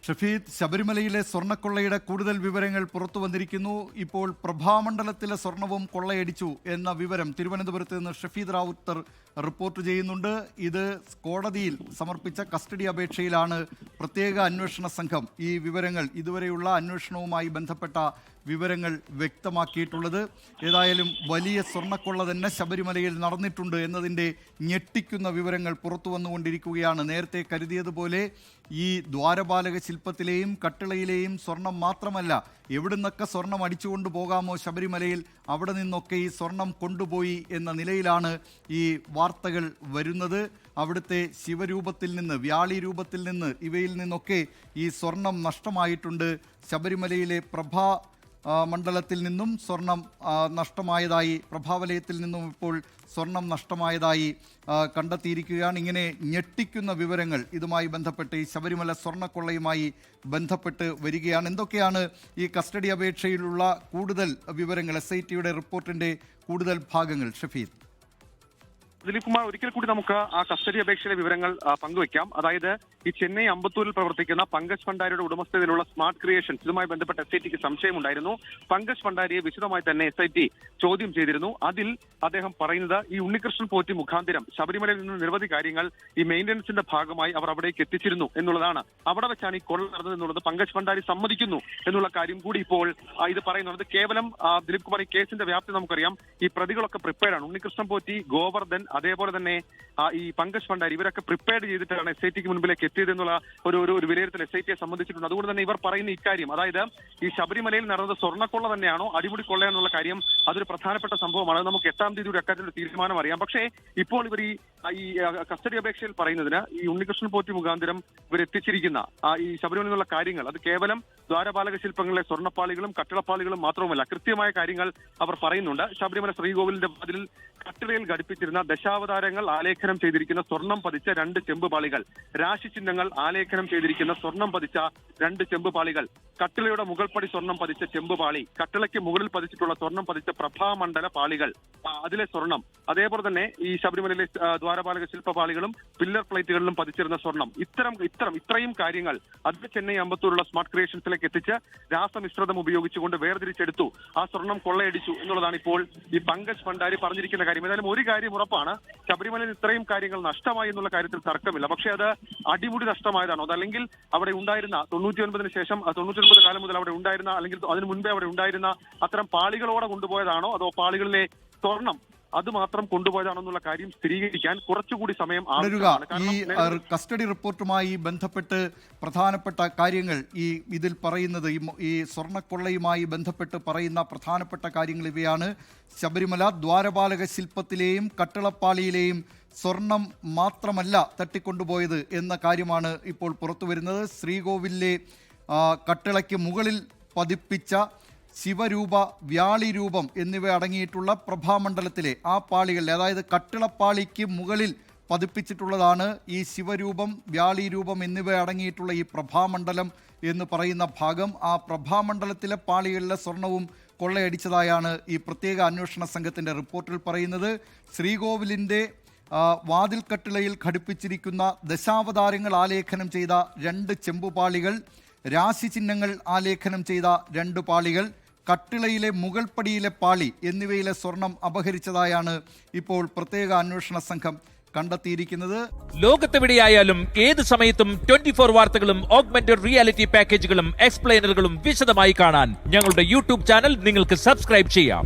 ഷഫീദ്, ശബരിമലയിലെ സ്വർണ്ണക്കൊള്ളയുടെ കൂടുതൽ വിവരങ്ങൾ പുറത്തു വന്നിരിക്കുന്നു. ഇപ്പോൾ പ്രഭാമണ്ഡലത്തിലെ സ്വർണവും കൊള്ളയടിച്ചു എന്ന വിവരം തിരുവനന്തപുരത്ത് നിന്ന് ഷഫീദ് റാവുത്തർ റിപ്പോർട്ട് ചെയ്യുന്നുണ്ട്. ഇത് കോടതിയിൽ സമർപ്പിച്ച കസ്റ്റഡി അപേക്ഷയിലാണ് പ്രത്യേക അന്വേഷണ സംഘം ഈ വിവരങ്ങൾ, ഇതുവരെയുള്ള അന്വേഷണവുമായി ബന്ധപ്പെട്ട വിവരങ്ങൾ വ്യക്തമാക്കിയിട്ടുള്ളത്. ഏതായാലും വലിയ സ്വർണ്ണക്കൊള്ള തന്നെ ശബരിമലയിൽ നടന്നിട്ടുണ്ട് എന്നതിൻ്റെ ഞെട്ടിക്കുന്ന വിവരങ്ങൾ പുറത്തു വന്നുകൊണ്ടിരിക്കുകയാണ്. നേരത്തെ കരുതിയതുപോലെ ഈ ദ്വാരപാലക ശില്പത്തിലെയും കട്ടിളയിലെയും സ്വർണം മാത്രമല്ല, എവിടുന്നൊക്കെ സ്വർണം അടിച്ചുകൊണ്ട് പോകാമോ ശബരിമലയിൽ അവിടെ നിന്നൊക്കെ ഈ സ്വർണം കൊണ്ടുപോയി എന്ന നിലയിലാണ് ഈ വാർത്തകൾ വരുന്നത്. അവിടുത്തെ ശിവരൂപത്തിൽ നിന്ന്, വ്യാളി രൂപത്തിൽ നിന്ന്, ഇവയിൽ നിന്നൊക്കെ ഈ സ്വർണം നഷ്ടമായിട്ടുണ്ട്. ശബരിമലയിലെ മണ്ഡലത്തിൽ നിന്നും സ്വർണം നഷ്ടമായതായി, പ്രഭാവലയത്തിൽ നിന്നും ഇപ്പോൾ സ്വർണം നഷ്ടമായതായി കണ്ടെത്തിയിരിക്കുകയാണ്. ഇങ്ങനെ ഞെട്ടിക്കുന്ന വിവരങ്ങൾ ഇതുമായി ബന്ധപ്പെട്ട്, ഈ ശബരിമല സ്വർണ്ണക്കൊള്ളയുമായി ബന്ധപ്പെട്ട് വരികയാണ്. എന്തൊക്കെയാണ് ഈ കസ്റ്റഡി അപേക്ഷയിലുള്ള കൂടുതൽ വിവരങ്ങൾ, SITയുടെ റിപ്പോർട്ടിൻ്റെ കൂടുതൽ ഭാഗങ്ങൾ ഷഫീദ്? ദിലീപ് കുമാർ, ഒരിക്കൽ കൂടി നമുക്ക് ആ കസ്റ്റഡി അപേക്ഷയിലെ വിവരങ്ങൾ പങ്കുവയ്ക്കാം. അതായത് ഈ ചെന്നൈ അമ്പത്തൂരിൽ പ്രവർത്തിക്കുന്ന പങ്കജ് ഭണ്ഡാരിയുടെ ഉടമസ്ഥതയിലുള്ള സ്മാർട്ട് ക്രിയേഷൻസ്, ഇതുമായി ബന്ധപ്പെട്ട SITക്ക് സംശയമുണ്ടായിരുന്നു. പങ്കജ് ഭണ്ഡാരിയെ വിശദമായി തന്നെ SIT ചോദ്യം ചെയ്തിരുന്നു. അതിൽ അദ്ദേഹം പറയുന്നത്, ഈ ഉണ്ണികൃഷ്ണൻ പോറ്റി മുഖാന്തരം ശബരിമലയിൽ നിന്ന് നിരവധി കാര്യങ്ങൾ ഈ മെയിന്റനൻസിന്റെ ഭാഗമായി അവർ അവിടേക്ക് എത്തിച്ചിരുന്നു എന്നുള്ളതാണ്. അവിടെ വെച്ചാണ് ഈ കൊള്ള നടന്നത് എന്നുള്ളത് പങ്കജ് ഭണ്ഡാരി സമ്മതിക്കുന്നു എന്നുള്ള കാര്യം കൂടി ഇപ്പോൾ ഇത് പറയുന്നത്. കേവലം ദിലീപ് കുമാർ, ഈ കേസിന്റെ വ്യാപ്തി നമുക്കറിയാം. ഈ പ്രതികളൊക്കെ പ്രിപ്പയർഡ് ആണ്. ഉണ്ണികൃഷ്ണൻ പോറ്റി, ഗോവർദ്ധൻ, അതേപോലെ തന്നെ ഈ പങ്കജ് ഭണ്ഡാരി, ഇവരൊക്കെ പ്രിപ്പയർഡ് ചെയ്തിട്ടാണ് SITക്ക് മുൻപിലേക്ക് എത്തിയതെന്നുള്ള ഒരു വിലയിരുത്തൽ SITയെ സംബന്ധിച്ചിട്ടുണ്ട്. അതുകൊണ്ട് തന്നെ ഇവർ പറയുന്ന ഇക്കാര്യം, അതായത് ഈ ശബരിമലയിൽ നടന്നത് സ്വർണ്ണക്കൊള്ള തന്നെയാണോ അടിമുടി കൊള്ളയാണെന്നുള്ള കാര്യം, അതൊരു പ്രധാനപ്പെട്ട സംഭവമാണ്. നമുക്ക് 8-ാം തീയതി ഒരു അക്കാര്യത്തിൽ തീരുമാനം അറിയാം. പക്ഷേ ഇപ്പോൾ ഇവർ ഈ കസ്റ്റഡി അപേക്ഷയിൽ പറയുന്നതിന് ഈ ഉണ്ണികൃഷ്ണൻ പോറ്റി മുഖാന്തരം ഇവർ എത്തിച്ചിരിക്കുന്ന ഈ ശബരിമലയിൽ നിന്നുള്ള കാര്യങ്ങൾ, അത് കേവലം ദ്വാരപാലക ശില്പങ്ങളിലെ സ്വർണ്ണപ്പാളികളും കട്ടിളപ്പാളികളും മാത്രവുമല്ല, കൃത്യമായ കാര്യങ്ങൾ അവർ പറയുന്നുണ്ട്. ശബരിമല ശ്രീകോവിലിന്റെ വാതിലിൽ കട്ടിളയിൽ ഘടിപ്പിച്ചിരുന്ന ദശാവതാരങ്ങൾ ആലേഖനം ചെയ്തിരിക്കുന്ന സ്വർണം പതിച്ച 2 ചെമ്പുപാളികൾ, രാശിചിഹ്നങ്ങൾ ആലേഖനം ചെയ്തിരിക്കുന്ന സ്വർണം പതിച്ച 2 ചെമ്പുപാളികൾ, കട്ടിളയുടെ മുകൾപ്പടി സ്വർണം പതിച്ച ചെമ്പുപാളി, കട്ടിളയ്ക്ക് മുകളിൽ പതിച്ചിട്ടുള്ള സ്വർണം പതിച്ച പ്രഭാമണ്ഡല പാളികൾ, അതിലെ സ്വർണം, അതേപോലെ തന്നെ ഈ ശബരിമലയിലെ ദ്വാരപാലക ശില്പപാളികളും പില്ലർ പ്ലേറ്റുകളിലും പതിച്ചിരുന്ന സ്വർണം, ഇത്രയും കാര്യങ്ങൾ അത് ചെന്നൈ അമ്പത്തൂരുള്ള സ്മാർട്ട് ക്രിയേഷൻസിലേക്ക് എത്തിച്ച് രാസമിശ്രിതം ഉപയോഗിച്ചുകൊണ്ട് വേർതിരിച്ചെടുത്തു. ആ സ്വർണം കൊള്ളയടിച്ചു എന്നുള്ളതാണ് ഇപ്പോൾ ഈ പങ്കജ് ഭണ്ഡാരി പറഞ്ഞിരിക്കുന്ന കാര്യം. ഏതായാലും ഒരു കാര്യം ഉറപ്പാണ്, ശബരിമലയിൽ ഇത്രയും കാര്യങ്ങൾ നഷ്ടമായി എന്നുള്ള കാര്യത്തിൽ തർക്കമില്ല. പക്ഷേ അത് അടിമുടി നഷ്ടമായതാണോ, അതല്ലെങ്കിൽ അവിടെ ഉണ്ടായിരുന്ന 99-ന് ശേഷം 99 കാലം മുതൽ അവിടെ ഉണ്ടായിരുന്ന, അല്ലെങ്കിൽ അതിനു മുൻപേ അവിടെ ഉണ്ടായിരുന്ന അത്തരം പാളികളോടെ കൊണ്ടുപോയതാണോ, അതോ പാളികളിലെ സ്വർണം അത് മാത്രം കൊണ്ടുപോയതാണെന്നുള്ള കാര്യം സ്ഥിരീകരിക്കാൻ കുറച്ചുകൂടി സമയം ഈ കസ്റ്റഡി റിപ്പോർട്ടുമായി ബന്ധപ്പെട്ട് പ്രധാനപ്പെട്ട കാര്യങ്ങൾ ഇതിൽ പറയുന്നത്, ഈ സ്വർണ്ണക്കൊള്ളയുമായി ബന്ധപ്പെട്ട് പറയുന്ന പ്രധാനപ്പെട്ട കാര്യങ്ങൾ ഇവയാണ്. ശബരിമല ദ്വാരപാലക ശില്പത്തിലെയും കട്ടിളപ്പാളിയിലെയും സ്വർണം മാത്രമല്ല തട്ടിക്കൊണ്ടുപോയത് എന്ന കാര്യമാണ് ഇപ്പോൾ പുറത്തു വരുന്നത്. ശ്രീകോവിലിലെ കട്ടിളയ്ക്ക് മുകളിൽ പതിപ്പിച്ച ശിവരൂപ, വ്യാളി രൂപം എന്നിവ അടങ്ങിയിട്ടുള്ള പ്രഭാമണ്ഡലത്തിലെ ആ പാളികളിൽ, അതായത് കട്ടിളപ്പാളിക്ക് മുകളിൽ പതിപ്പിച്ചിട്ടുള്ളതാണ് ഈ ശിവരൂപം, വ്യാളി രൂപം എന്നിവ അടങ്ങിയിട്ടുള്ള ഈ പ്രഭാമണ്ഡലം എന്ന് പറയുന്ന ഭാഗം. ആ പ്രഭാമണ്ഡലത്തിലെ പാളികളിലെ സ്വർണവും കൊള്ളയടിച്ചതായാണ് ഈ പ്രത്യേക അന്വേഷണ സംഘത്തിൻ്റെ റിപ്പോർട്ടിൽ പറയുന്നത്. ശ്രീകോവിലിൻ്റെ വാതിൽ കട്ടിളയിൽ ഘടിപ്പിച്ചിരിക്കുന്ന ദശാവതാരങ്ങൾ ആലേഖനം ചെയ്ത 2 ചെമ്പുപാളികൾ, രാശിചിഹ്നങ്ങൾ ആലേഖനം ചെയ്ത 2 പാളികൾ, കട്ടിളയിലെ മുകൾപ്പടിയിലെ പാളി എന്നിവയിലെ സ്വർണം അപഹരിച്ചതായാണ് ഇപ്പോൾ പ്രത്യേക അന്വേഷണ സംഘം കണ്ടെത്തിയിരിക്കുന്നത്. ലോകത്തെവിടെയായാലും ഏത് സമയത്തും 24 വാർത്തകളും ഓഗ്മെന്റഡ് റിയാലിറ്റി പാക്കേജുകളും എക്സ്പ്ലെയിനറുകളും വിശദമായി കാണാൻ ഞങ്ങളുടെ YouTube ചാനൽ നിങ്ങൾക്ക് സബ്സ്ക്രൈബ് ചെയ്യാം.